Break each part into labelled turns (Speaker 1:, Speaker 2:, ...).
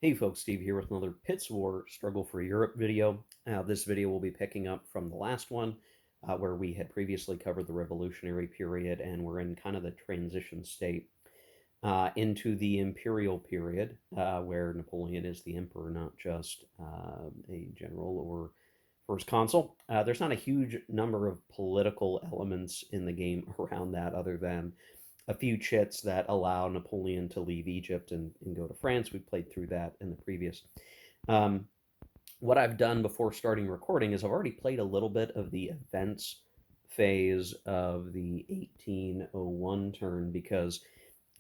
Speaker 1: Hey folks, Steve here with another Pitt's War Struggle for Europe video. This video will be picking up from the last one, where we had previously covered the Revolutionary period, and we're in kind of the transition state into the Imperial period, where Napoleon is the emperor, not just a general or first consul. There's not a huge number of political elements in the game around that, other than a few chits that allow Napoleon to leave Egypt and go to France. We played through that in the previous. Um, what I've done before starting recording is I've already played a little bit of the events phase of the 1801 turn, because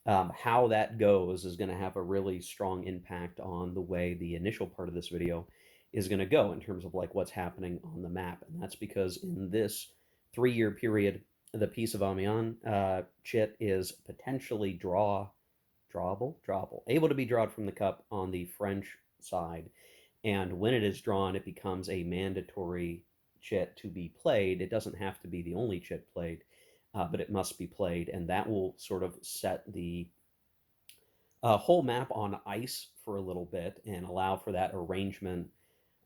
Speaker 1: how that goes is going to have a really strong impact on the way the initial part of this video is going to go in terms of like what's happening on the map. And that's because in this 3 year period, the piece of Amiens chit is potentially drawable, able to be drawn from the cup on the French side. And when it is drawn, it becomes a mandatory chit to be played. It doesn't have to be the only chit played, but it must be played, and that will sort of set the whole map on ice for a little bit and allow for that arrangement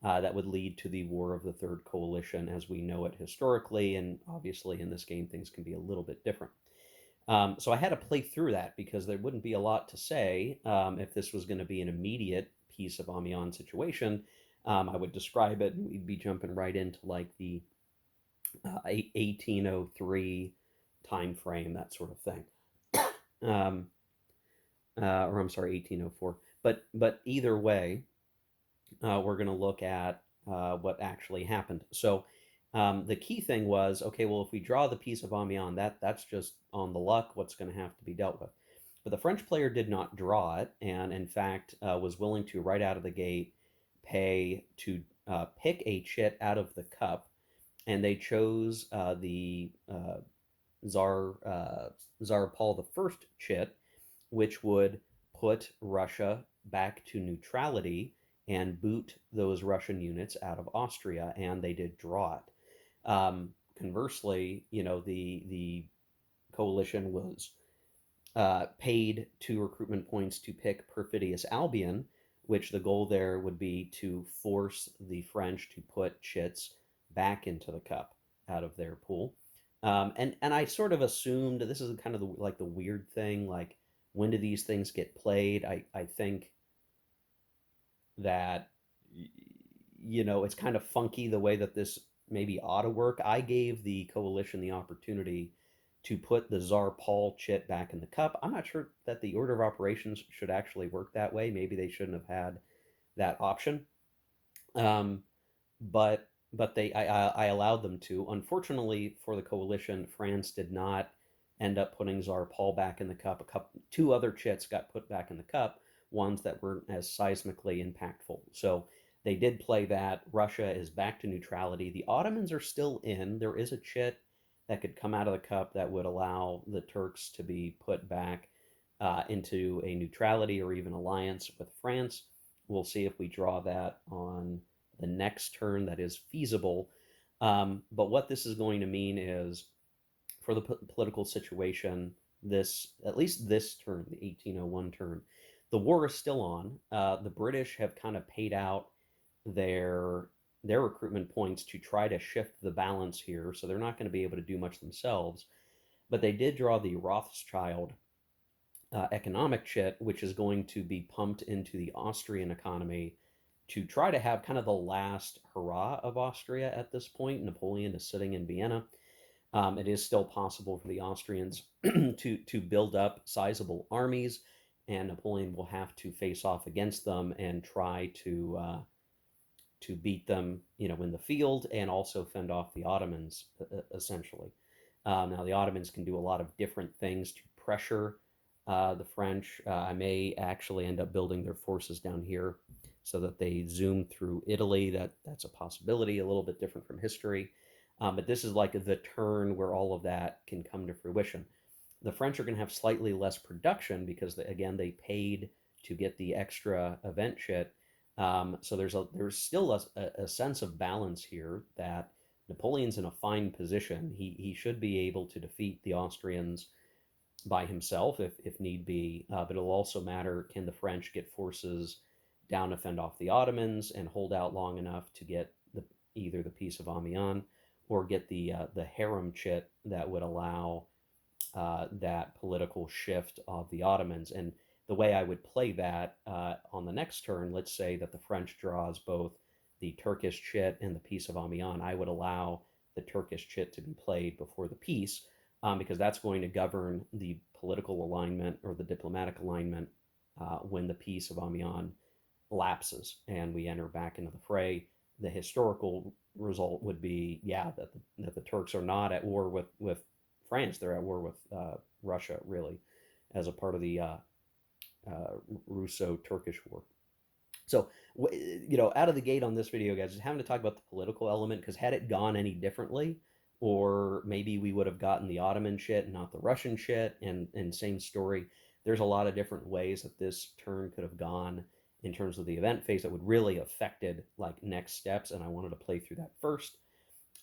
Speaker 1: that would lead to the War of the Third Coalition as we know it historically. And obviously, in this game, things can be a little bit different. So I had to play through that because there wouldn't be a lot to say if this was going to be an immediate piece of Amiens situation. I would describe it, and we'd be jumping right into like the 1803 time frame, that sort of thing. Um, or I'm sorry, 1804. But either way, we're going to look at what actually happened. So the key thing was, okay, well, if we draw the piece of Amiens, that's just on the luck, what's going to have to be dealt with. But the French player did not draw it, and in fact was willing to, right out of the gate, pay to pick a chit out of the cup, and they chose the Tsar Paul the First chit, which would put Russia back to neutrality and boot those Russian units out of Austria, and they did draw it. Conversely, the coalition was paid 2 recruitment points to pick Perfidious Albion, which the goal there would be to force the French to put chits back into the cup out of their pool. And I sort of assumed this is kind of like the weird thing, like when do these things get played? I think that it's kind of funky the way that this maybe ought to work. I gave the coalition the opportunity to put the Tsar Paul chit back in the cup. I'm not sure that the order of operations should actually work that way. Maybe they shouldn't have had that option. Um, but I allowed them to. Unfortunately for the coalition, France did not end up putting Tsar Paul back in the cup. Two other chits got put back in the cup, ones that weren't as seismically impactful. So they did play that. Russia is back to neutrality. The Ottomans are still in. There is a chit that could come out of the cup that would allow the Turks to be put back into a neutrality or even alliance with France. We'll see if we draw that on the next turn that is feasible. But what this is going to mean is, for the political situation, this, at least this turn, the 1801 turn, the war is still on. The British have kind of paid out their recruitment points to try to shift the balance here, so they're not going to be able to do much themselves. But they did draw the Rothschild economic chit, which is going to be pumped into the Austrian economy to try to have kind of the last hurrah of Austria at this point. Napoleon is sitting in Vienna. It is still possible for the Austrians to build up sizable armies, and Napoleon will have to face off against them and try to beat them, in the field, and also fend off the Ottomans, essentially. Now, the Ottomans can do a lot of different things to pressure the French. I may actually end up building their forces down here so that they zoom through Italy. That's a possibility, a little bit different from history. But this is like the turn where all of that can come to fruition. The French are going to have slightly less production because, again, they paid to get the extra event shit. So there's still a sense of balance here that Napoleon's in a fine position. He should be able to defeat the Austrians by himself if need be, but it'll also matter, can the French get forces down to fend off the Ottomans and hold out long enough to get either the Peace of Amiens or get the harem chit that would allow that political shift of the Ottomans. And the way I would play that on the next turn, let's say that the French draws both the Turkish chit and the Peace of Amiens, I would allow the Turkish chit to be played before the peace, because that's going to govern the political alignment or the diplomatic alignment when the Peace of Amiens lapses and we enter back into the fray. The historical result would be, yeah, that the Turks are not at war with France. They're at war with Russia, really, as a part of the Russo-Turkish war. So, out of the gate on this video, guys, just having to talk about the political element, because had it gone any differently, or maybe we would have gotten the Ottoman shit and not the Russian shit, and same story. There's a lot of different ways that this turn could have gone in terms of the event phase that would really affected like next steps, and I wanted to play through that first.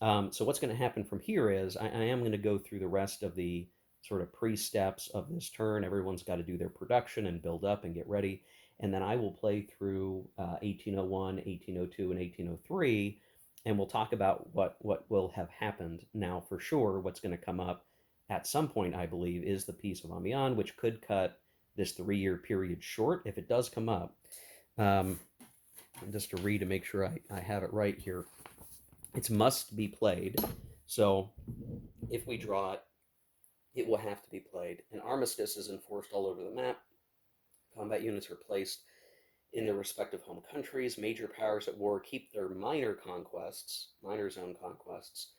Speaker 1: So what's going to happen from here is I am going to go through the rest of the sort of pre-steps of this turn. Everyone's got to do their production and build up and get ready. And then I will play through 1801, 1802, and 1803, and we'll talk about what will have happened. Now, for sure, what's going to come up at some point, I believe, is the Peace of Amiens, which could cut this 3-year period short if it does come up. Just to read to make sure I have it right here. It's must be played. So if we draw it, it will have to be played. An armistice is enforced all over the map. Combat units are placed in their respective home countries. Major powers at war keep their minor conquests, minor zone conquests,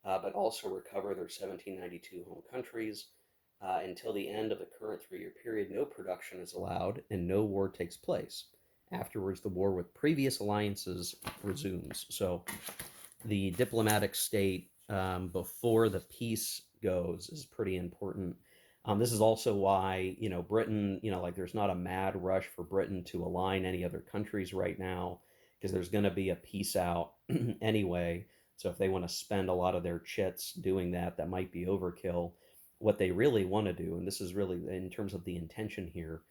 Speaker 1: but also recover their 1792 home countries. Until the end of the current 3-year period, no production is allowed and no war takes place. Afterwards, the war with previous alliances resumes. So the diplomatic state before the peace goes is pretty important. This is also why, Britain, like there's not a mad rush for Britain to align any other countries right now, because there's going to be a peace out anyway. So if they want to spend a lot of their chits doing that, that might be overkill. What they really want to do, and this is really in terms of the intention here,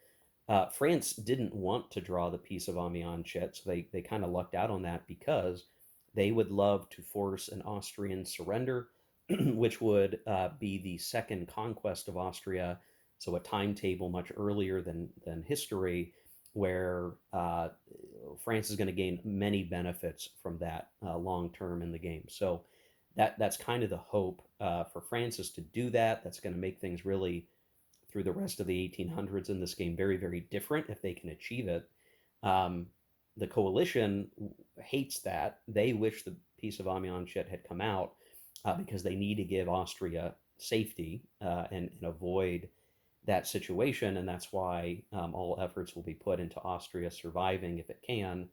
Speaker 1: France didn't want to draw the Peace of Amiens chit, so they kind of lucked out on that because they would love to force an Austrian surrender, which would be the second conquest of Austria, so a timetable much earlier than history, where France is going to gain many benefits from that long term in the game. So that's kind of the hope for France, is to do that. That's going to make things really, through the rest of the 1800s in this game, very, very different if they can achieve it. The coalition hates that. They wish the Peace of Amiens shit had come out because they need to give Austria safety and avoid that situation. And that's why all efforts will be put into Austria surviving, if it can,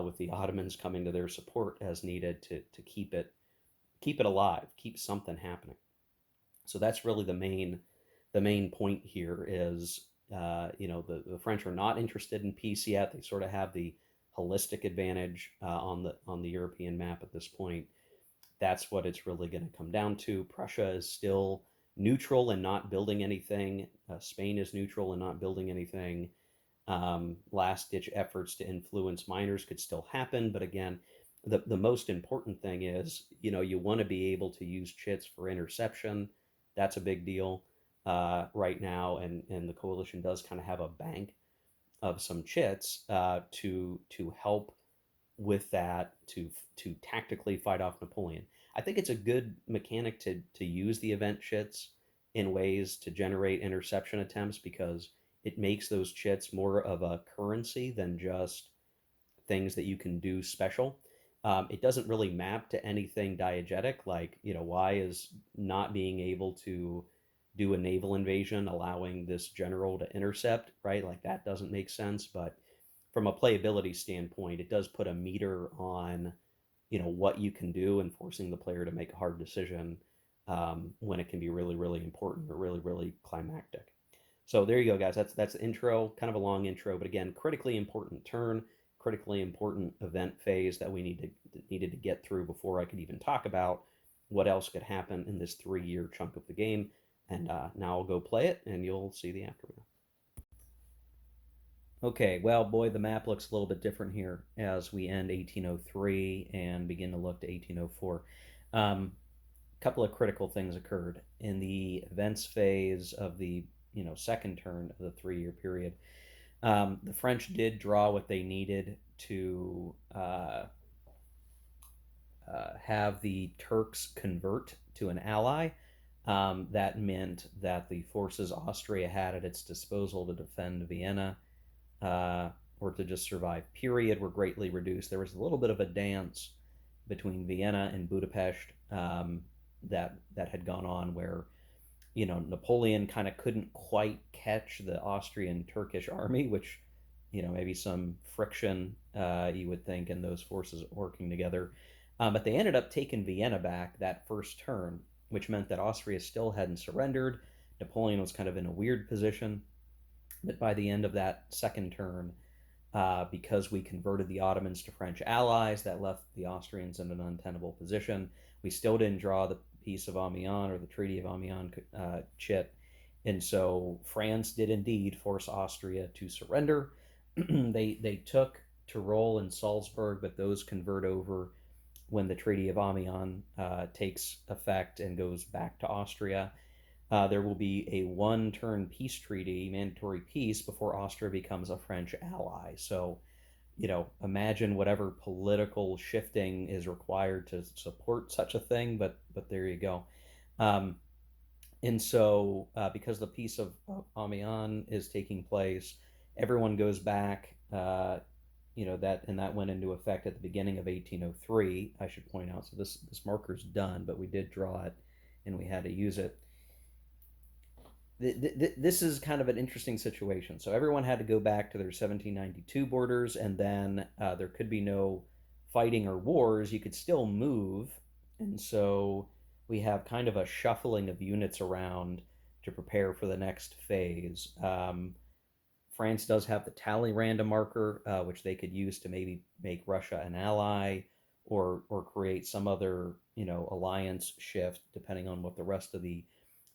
Speaker 1: with the Ottomans coming to their support as needed to keep it alive, keep something happening. So that's really the main point here is, the French are not interested in peace yet. They sort of have the holistic advantage on the European map at this point. That's what it's really going to come down to. Prussia is still neutral and not building anything. Spain is neutral and not building anything. Last-ditch efforts to influence minors could still happen, but again, the most important thing is, you want to be able to use chits for interception. That's a big deal right now, and the coalition does kind of have a bank of some chits to help with that, to tactically fight off Napoleon. I think it's a good mechanic to use the event chits in ways to generate interception attempts, because it makes those chits more of a currency than just things that you can do special. It doesn't really map to anything diegetic, like, why is not being able to do a naval invasion allowing this general to intercept, right? Like, that doesn't make sense. But from a playability standpoint, it does put a meter on, what you can do, and forcing the player to make a hard decision when it can be really, really important or really, really climactic. So there you go, guys. That's the intro, kind of a long intro, but again, critically important turn, critically important event phase that we needed to get through before I could even talk about what else could happen in this 3-year chunk of the game. And now I'll go play it, and you'll see the aftermath. Okay, well, boy, the map looks a little bit different here as we end 1803 and begin to look to 1804. Couple of critical things occurred in the events phase of the second turn of the 3 year period. The French did draw what they needed to have the Turks convert to an ally. That meant that the forces Austria had at its disposal to defend Vienna uh, or to just survive, period, were greatly reduced. There was a little bit of a dance between Vienna and Budapest that had gone on where Napoleon kind of couldn't quite catch the Austrian Turkish army, which maybe some friction you would think in those forces working together. But they ended up taking Vienna back that first turn, which meant that Austria still hadn't surrendered. Napoleon was kind of in a weird position. But by the end of that second turn, because we converted the Ottomans to French allies, that left the Austrians in an untenable position. We still didn't draw the Peace of Amiens or the Treaty of Amiens chit. And so France did indeed force Austria to surrender. They took Tyrol and Salzburg, but those convert over when the Treaty of Amiens takes effect and goes back to Austria. There will be a one-turn peace treaty, mandatory peace, before Austria becomes a French ally. So, imagine whatever political shifting is required to support such a thing. But there you go. Um, and so, because the peace of Amiens is taking place, everyone goes back. That went into effect at the beginning of 1803. I should point out. So this marker's done, but we did draw it, and we had to use it. This is kind of an interesting situation. So everyone had to go back to their 1792 borders, and then there could be no fighting or wars. You could still move, and so we have kind of a shuffling of units around to prepare for the next phase. France does have the Talleyrand marker, which they could use to maybe make Russia an ally or create some other alliance shift, depending on what the rest of the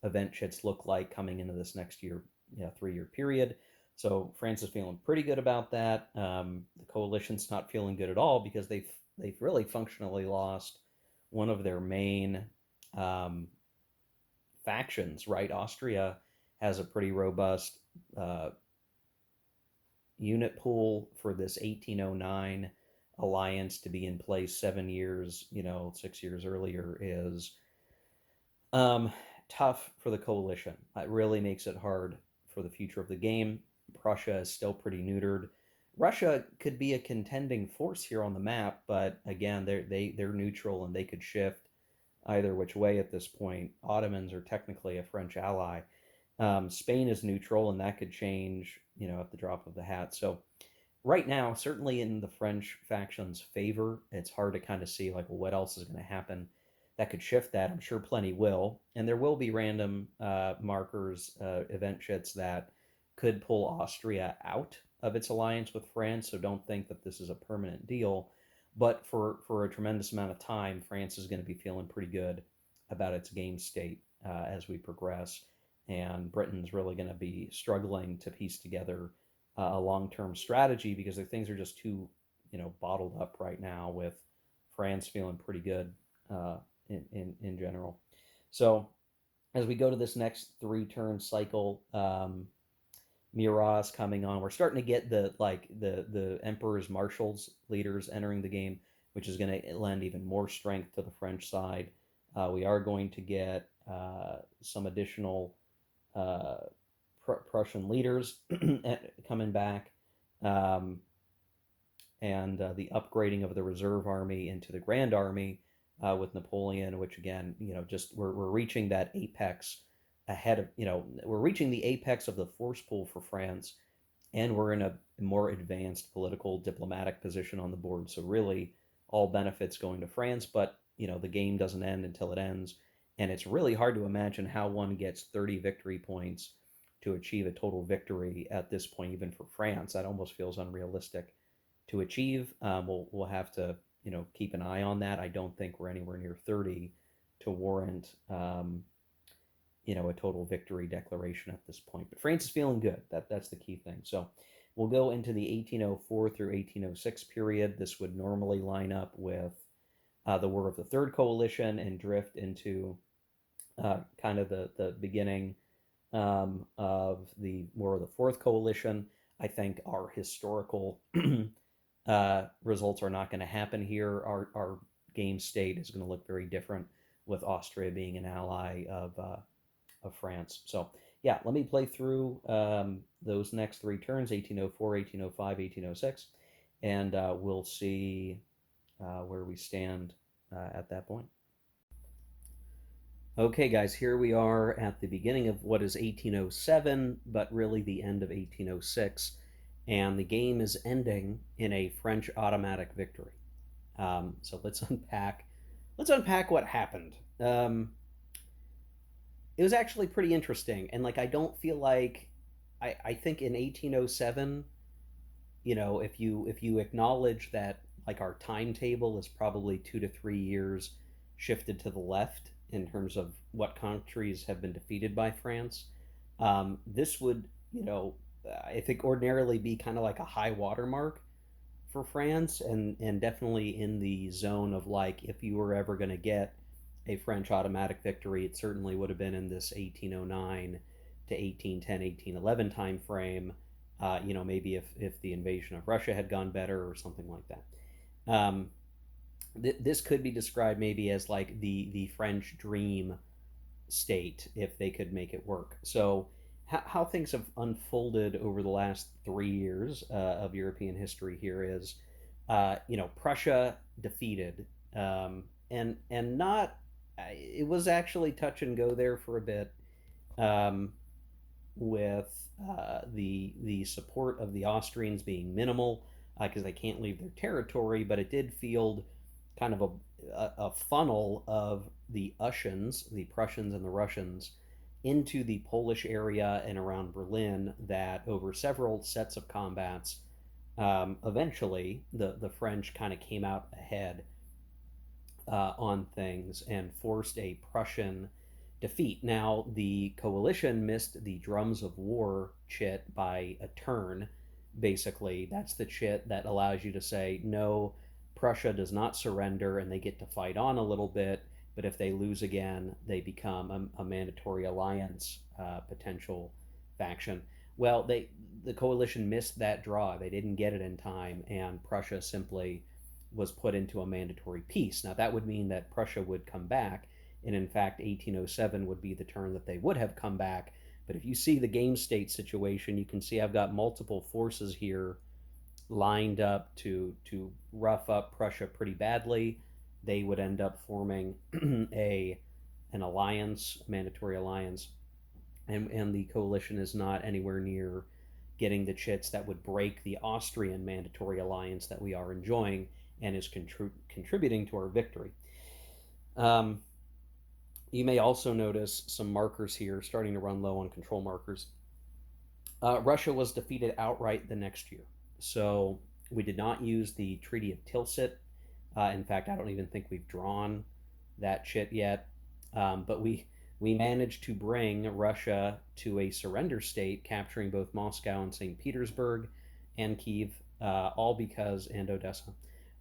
Speaker 1: event chits look like coming into this next year, 3 year period. So France is feeling pretty good about that. The coalition's not feeling good at all because they've really functionally lost one of their main um, factions. Right, Austria has a pretty robust unit pool for this 1809 alliance to be in place 7 years, 6 years earlier is um, tough for the coalition. It really makes it hard for the future of the game. Prussia is still pretty neutered. Russia could be a contending force here on the map, but again, they're neutral and they could shift either which way at this point. Ottomans are technically a French ally. Spain is neutral, and that could change, at the drop of the hat. So right now, certainly in the French faction's favor, it's hard to kind of see like, well, what else is going to happen that could shift that. I'm sure plenty will, and there will be random markers, event shits that could pull Austria out of its alliance with France. So don't think that this is a permanent deal. But for a tremendous amount of time, France is going to be feeling pretty good about its game state as we progress, and Britain's really going to be struggling to piece together a long-term strategy because the things are just too bottled up right now, with France feeling pretty good uh, in general. So as we go to this next 3 turn cycle, Murat's coming on. We're starting to get the emperor's marshals leaders entering the game, which is going to lend even more strength to the French side. We are going to get some additional uh, Prussian leaders coming back, um, and the upgrading of the reserve army into the Grand Army with Napoleon, which again, just we're reaching that apex ahead of, we're reaching the apex of the force pool for France, and we're in a more advanced political diplomatic position on the board. So really, all benefits going to France, but the game doesn't end until it ends, and it's really hard to imagine how one gets 30 victory points to achieve a total victory at this point, even for France. That almost feels unrealistic to achieve. We'll have to keep an eye on that. I don't think we're anywhere near 30 to warrant a total victory declaration at this point. But France is feeling good. That's the key thing. So We'll go into the 1804 through 1806 period. This would normally line up with the War of the Third Coalition and drift into kind of the beginning of the War of the Fourth Coalition. I think our historical results are not going to happen here. Our game state is going to look very different with Austria being an ally of France. So, yeah, let me play through those next three turns 1804, 1805, 1806, and we'll see where we stand at that point. Okay, guys, here we are at the beginning of what is 1807, but really the end of 1806, and the game is ending in a French automatic victory. So let's unpack what happened. It was actually pretty interesting, and like I don't feel like I think in 1807, if you acknowledge that like our timetable is probably 2 to 3 years shifted to the left in terms of what countries have been defeated by France, this would, I think ordinarily be kind of like a high watermark for France, and definitely in the zone of like if you were ever going to get a French automatic victory, it certainly would have been in this 1809 to 1810, 1811 time frame. Maybe if the invasion of Russia had gone better or something like that. This could be described maybe as like the French dream state if they could make it work. So how things have unfolded over the last 3 years of European history here is, Prussia defeated, and not. It was actually touch and go there for a bit, um, with the support of the Austrians being minimal because they can't leave their territory, but it did field kind of a funnel of the Ushans, the Prussians and the Russians, into the Polish area and around Berlin. That over several sets of combats, eventually the French kind of came out ahead on things and forced a Prussian defeat. Now, the coalition missed the Drums of War chit by a turn. Basically, that's the chit that allows you to say, no, Prussia does not surrender, and they get to fight on a little bit. But if they lose again, they become a mandatory alliance potential faction. Well, the coalition missed that draw. They didn't get it in time, and Prussia simply was put into a mandatory peace. Now, that would mean that Prussia would come back, and in fact, 1807 would be the turn that they would have come back. But if you see the game state situation, you can see I've got multiple forces here lined up to rough up Prussia pretty badly. They would end up forming a an alliance, a mandatory alliance, and the coalition is not anywhere near getting the chits that would break the Austrian mandatory alliance that we are enjoying and is contributing to our victory. Um, you may also notice some markers here starting to run low on control markers. Russia was defeated outright the next year. So we did not use the Treaty of Tilsit. In fact, I don't even think we've drawn that chit yet. But we managed to bring Russia to a surrender state, capturing both Moscow and St. Petersburg and Kiev, all because, and Odessa,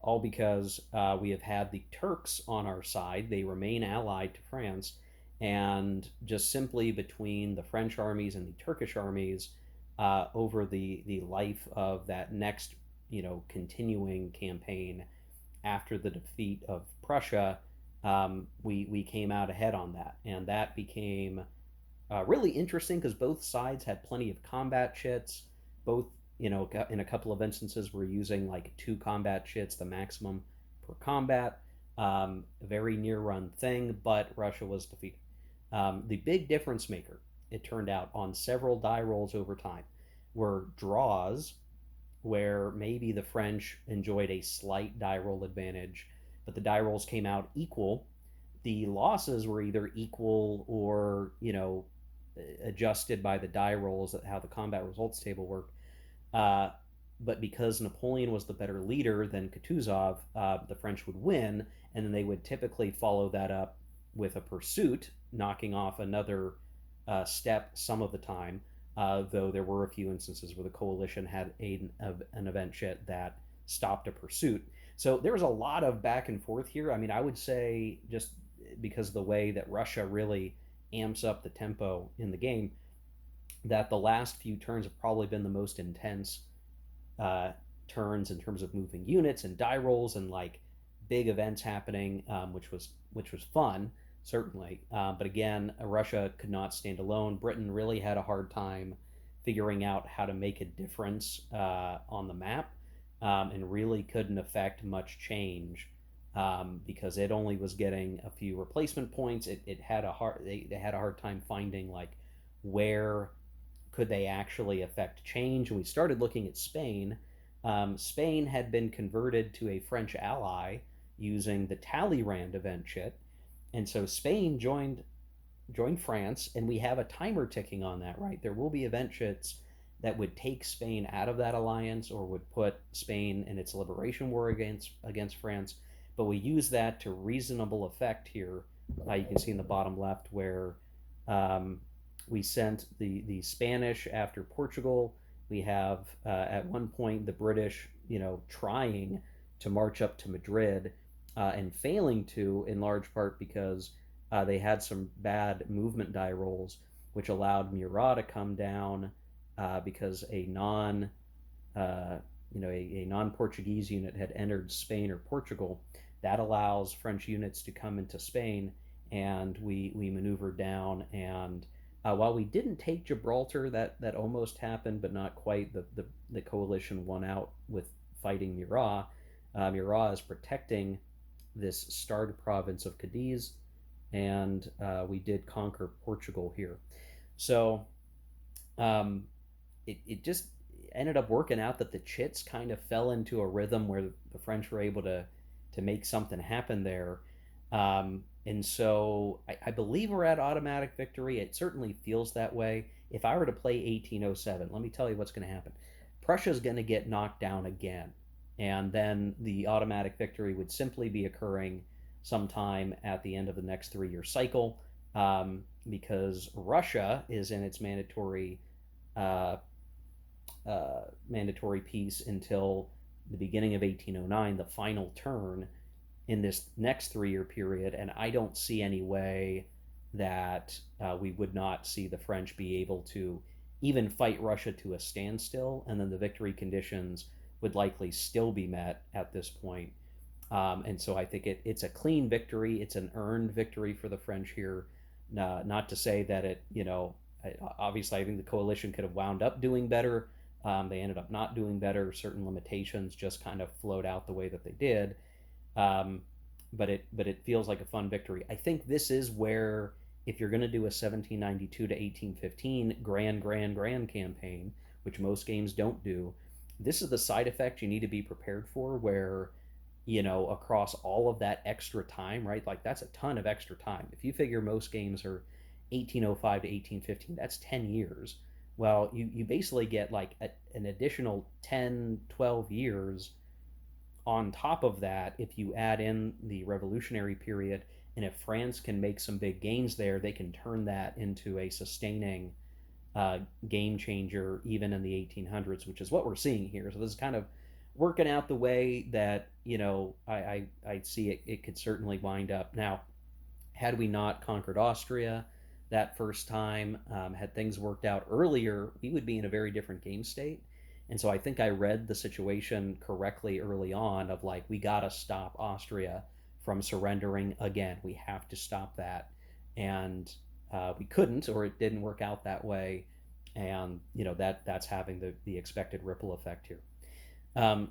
Speaker 1: all because we have had the Turks on our side. They remain allied to France, and just simply between the French armies and the Turkish armies, over the life of that next continuing campaign after the defeat of Prussia, we came out ahead on that, and that became really interesting because both sides had plenty of combat chits. Both, in a couple of instances, we're using like 2 combat chits, the maximum per combat. A very near run thing, but Russia was defeated. The big difference maker, it turned out, on several die rolls over time were draws where maybe the French enjoyed a slight die roll advantage, but the die rolls came out equal. The losses were either equal or, adjusted by the die rolls, how the combat results table worked. Uh, but because Napoleon was the better leader than Kutuzov, the French would win, and then they would typically follow that up with a pursuit, knocking off another step some of the time, though there were a few instances where the coalition had an event chit that stopped a pursuit. So there was a lot of back and forth here. I mean, I would say just because of the way that Russia really amps up the tempo in the game, that the last few turns have probably been the most intense uh, turns in terms of moving units and die rolls and like big events happening, which was fun certainly. But again, Russia could not stand alone. Britain really had a hard time figuring out how to make a difference on the map, and really couldn't affect much change. Because it only was getting a few replacement points. It had a hard they had a hard time finding like where could they actually affect change? And we started looking at Spain. Spain had been converted to a French ally using the Talleyrand event chit, and so Spain joined France, and we have a timer ticking on that. Right, there will be event chits that would take Spain out of that alliance or would put Spain in its liberation war against France. But we use that to reasonable effect here. You can see in the bottom left where um, we sent the Spanish after Portugal. We have at one point the British, trying to march up to Madrid, and failing to, in large part because they had some bad movement die rolls, which allowed Murat to come down because uh, a non-Portuguese unit had entered Spain or Portugal. That allows French units to come into Spain, and we maneuvered down. And while we didn't take Gibraltar, that almost happened, but not quite. The coalition won out with fighting Murat. Murat is protecting this starred province of Cadiz, and we did conquer Portugal here. So um, it just ended up working out that the chits kind of fell into a rhythm where the French were able to make something happen there. And so I believe we're at automatic victory. It certainly feels that way. If I were to play 1807, let me tell you what's going to happen. Prussia's going to get knocked down again. And then the automatic victory would simply be occurring sometime at the end of the next 3 year cycle, because Russia is in its uh, mandatory peace until the beginning of 1809, the final turn in this next 3 year period. And I don't see any way that we would not see the French be able to even fight Russia to a standstill. And then the victory conditions would likely still be met at this point. And so I think it's a clean victory. It's an earned victory for the French here. Not to say that obviously, I think the coalition could have wound up doing better. They ended up not doing better. Certain limitations just kind of flowed out the way that they did. Um, but it feels like a fun victory. I think this is where, if you're going to do a 1792 to 1815 grand campaign, which most games don't do, this is the side effect you need to be prepared for. Where across all of that extra time, right? Like that's a ton of extra time. If you figure most games are 1805 to 1815, that's 10 years. Well, you basically get like an additional 10, 12 years on top of that if you add in the revolutionary period. And if France can make some big gains there, they can turn that into a sustaining uh, game changer even in the 1800s, which is what we're seeing here. So this is kind of working out the way that I see it could certainly wind up. Now, had we not conquered Austria that first time, had things worked out earlier, we would be in a very different game state. And so I think I read the situation correctly early on of like, we got to stop Austria from surrendering again. We have to stop that. And we couldn't, or it didn't work out that way. And, that's having the expected ripple effect here.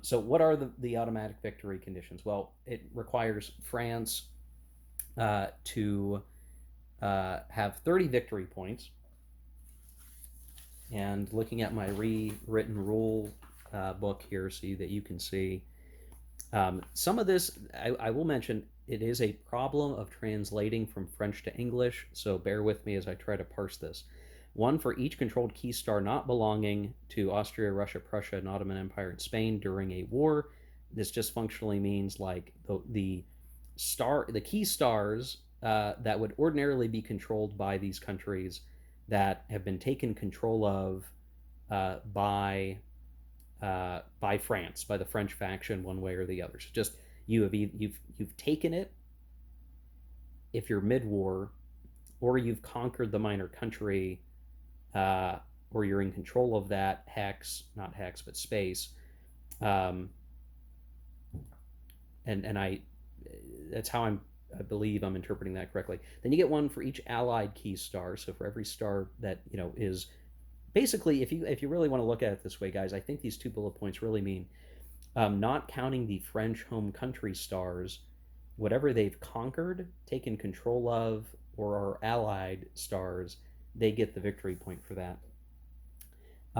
Speaker 1: So, what are the automatic victory conditions? Well, it requires France to have 30 victory points. And looking at my rewritten rule book here, so that you can see some of this, I will mention it is a problem of translating from French to English, so bear with me as I try to parse this. One for each controlled key star not belonging to Austria, Russia, Prussia, and Ottoman Empire, and Spain during a war. This just functionally means like the key stars that would ordinarily be controlled by these countries that have been taken control of by France, by the French faction, one way or the other. So just you've taken it if you're mid-war, or you've conquered the minor country, uh, or you're in control of that hex, not hex, but space. Um, and that's how I believe I'm interpreting that correctly. Then you get one for each allied key star. So for every star that is basically, if you really want to look at it this way, guys, I think these two bullet points really mean not counting the French home country stars, whatever they've conquered, taken control of, or are allied stars, they get the victory point for that.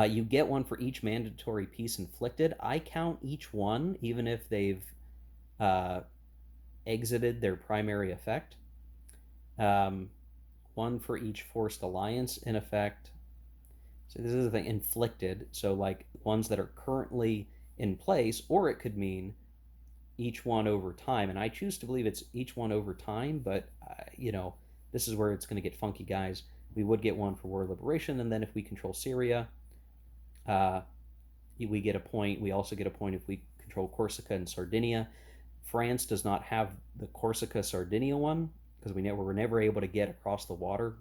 Speaker 1: You get one for each mandatory piece inflicted. I count each one, even if they've uh, exited their primary effect. Um, one for each forced alliance in effect. So this is the thing, inflicted. So like ones that are currently in place, or it could mean each one over time. And I choose to believe it's each one over time, but this is where it's going to get funky, guys. We would get one for war liberation, and then if we control Syria, uh, we get a point. We also get a point if we control Corsica and Sardinia. France does not have the Corsica Sardinia one because we were never able to get across the water.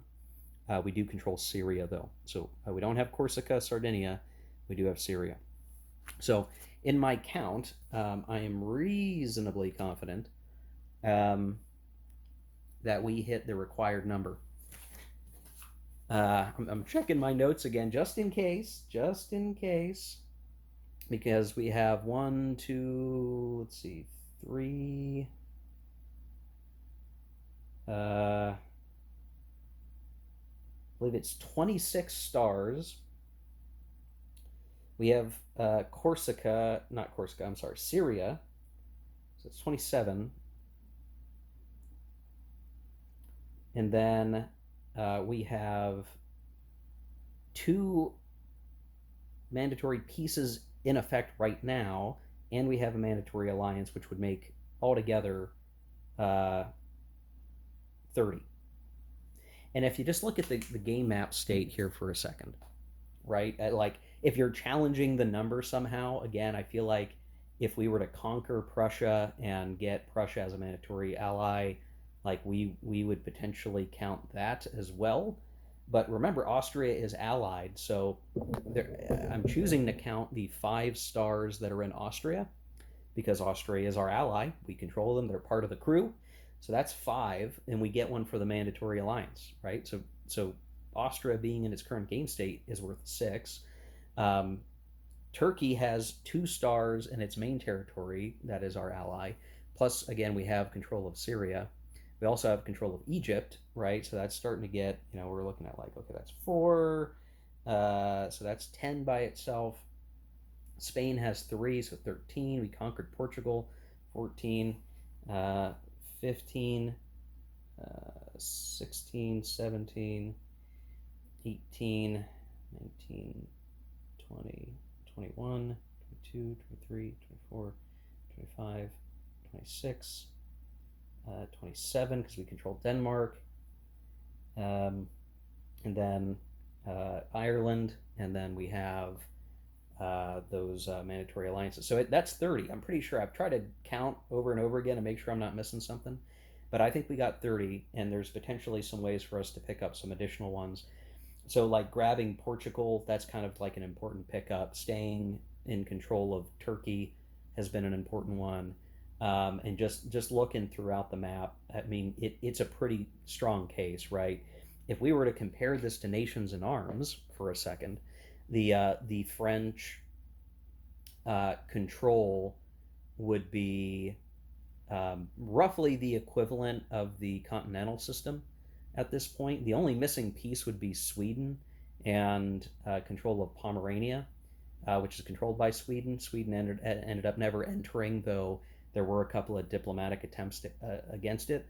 Speaker 1: We do control Syria though, so we don't have Corsica Sardinia. We do have Syria. So in my count, I am reasonably confident that we hit the required number. I'm checking my notes again just in case, because we have one, two, let's see, three. I believe it's 26 stars. We have Corsica, not Corsica, I'm sorry, Syria. So it's 27. And then we have two mandatory pieces in effect right now, and we have a mandatory alliance, which would make altogether 30. And if you just look at the game map state here for a second, right? Like if you're challenging the number somehow, again, I feel like if we were to conquer Prussia and get Prussia as a mandatory ally, like we would potentially count that as well. But remember, Austria is allied, so I'm choosing to count the 5 stars that are in Austria because Austria is our ally. We control them; they're part of the crew. So that's 5, and we get one for the mandatory alliance, right? So Austria, being in its current game state, is worth 6. Um, Turkey has 2 stars in its main territory, that is our ally. Plus, again, we have control of Syria. We also have control of Egypt, right? So that's starting to get, we're looking at like, okay, that's 4. So that's 10 by itself. Spain has 3, so 13. We conquered Portugal, 14, 15, 16, 17, 18, 19, 20, 21, 22, 23, 24, 25, 26, 27, because we control Denmark, and then Ireland, and then we have those mandatory alliances. So that's 30. I'm pretty sure I've tried to count over and over again and make sure I'm not missing something. But I think we got 30, and there's potentially some ways for us to pick up some additional ones. So, like grabbing Portugal, that's kind of like an important pickup. Staying in control of Turkey has been an important one. And just looking throughout the map, I mean, it's a pretty strong case, right? If we were to compare this to nations in arms for a second, the French control would be roughly the equivalent of the continental system at this point. The only missing piece would be Sweden and control of Pomerania, which is controlled by Sweden. Sweden ended up never entering, though there were a couple of diplomatic attempts against it.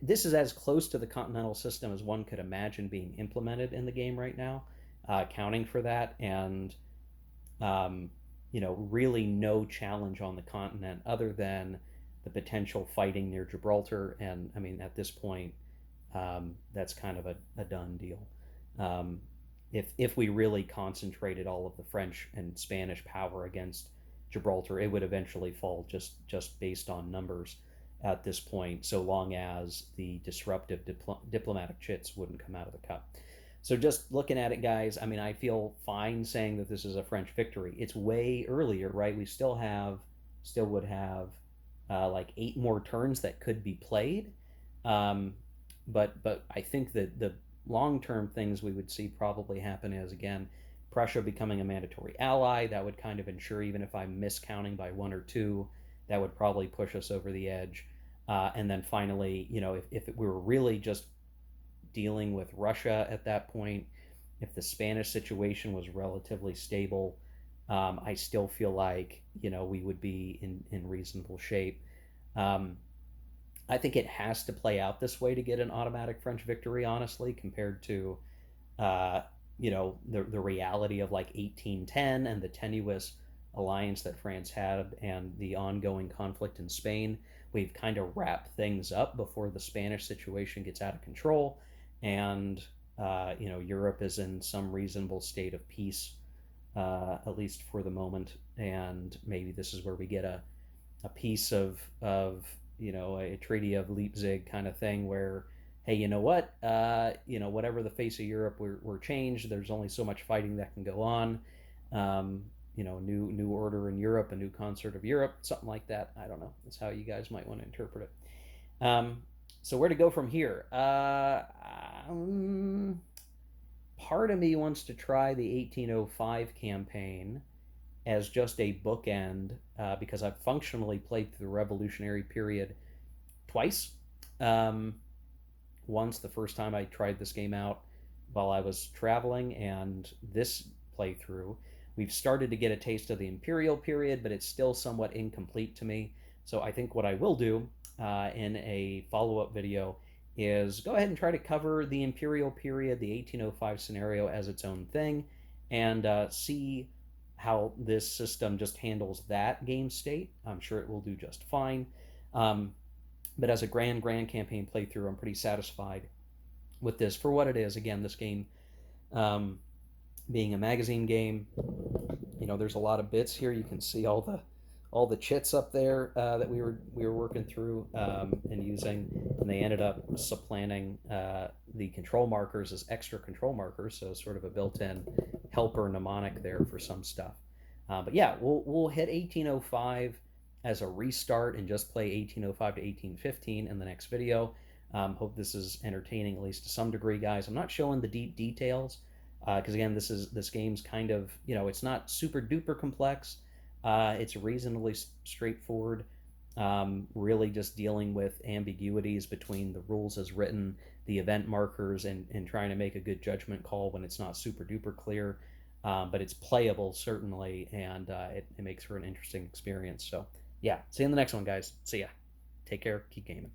Speaker 1: This is as close to the continental system as one could imagine being implemented in the game right now, accounting for that, and really no challenge on the continent other than the potential fighting near Gibraltar. And I mean, at this point, that's kind of a done deal. Um, if we really concentrated all of the French and Spanish power against Gibraltar, it would eventually fall just based on numbers at this point, so long as the disruptive diplomatic chits wouldn't come out of the cup. So just looking at it, guys, I mean, I feel fine saying that this is a French victory. It's way earlier, right? We still would have like 8 more turns that could be played. Um, but I think that the long term things we would see probably happen is, again, Prussia becoming a mandatory ally. That would kind of ensure, even if I'm miscounting by 1 or 2, that would probably push us over the edge. And then finally, if we were really just dealing with Russia at that point, if the Spanish situation was relatively stable, I still feel like we would be in reasonable shape. Um, I think it has to play out this way to get an automatic French victory, honestly, compared to uh, the reality of like 1810 and the tenuous alliance that France had and the ongoing conflict in Spain. We've kind of wrapped things up before the Spanish situation gets out of control, and Europe is in some reasonable state of peace, at least for the moment. And maybe this is where we get a piece of a treaty of Leipzig kind of thing where, hey, you know what, whatever the face of Europe, we're changed. There's only so much fighting that can go on. um, new order in Europe, a new concert of Europe, something like that. I don't know, that's how you guys might want to interpret it. So where to go from here? Um, Part of me wants to try the 1805 campaign as just a bookend, because I've functionally played through the Revolutionary period twice. Um, Once, the first time I tried this game out while I was traveling, and this playthrough, we've started to get a taste of the Imperial period, but it's still somewhat incomplete to me. So I think what I will do in a follow up video is go ahead and try to cover the Imperial period, the 1805 scenario, as its own thing, and see how this system just handles that game state. I'm sure it will do just fine. Um, but as a grand campaign playthrough, I'm pretty satisfied with this for what it is. Again, this game, um, being a magazine game, there's a lot of bits here. You can see all the chits up there that we were working through and using, and they ended up supplanting the control markers as extra control markers, so sort of a built-in helper mnemonic there for some stuff. But yeah, we'll hit 1805 as a restart and just play 1805 to 1815 in the next video. Hope this is entertaining, at least to some degree, guys. I'm not showing the deep details because again, this game's kind of, it's not super duper complex. It's reasonably straightforward. Really just dealing with ambiguities between the rules as written, the event markers, and trying to make a good judgment call when it's not super duper clear. But it's playable, certainly, and it makes for an interesting experience. So, yeah, see you in the next one, guys. See ya. Take care. Keep gaming.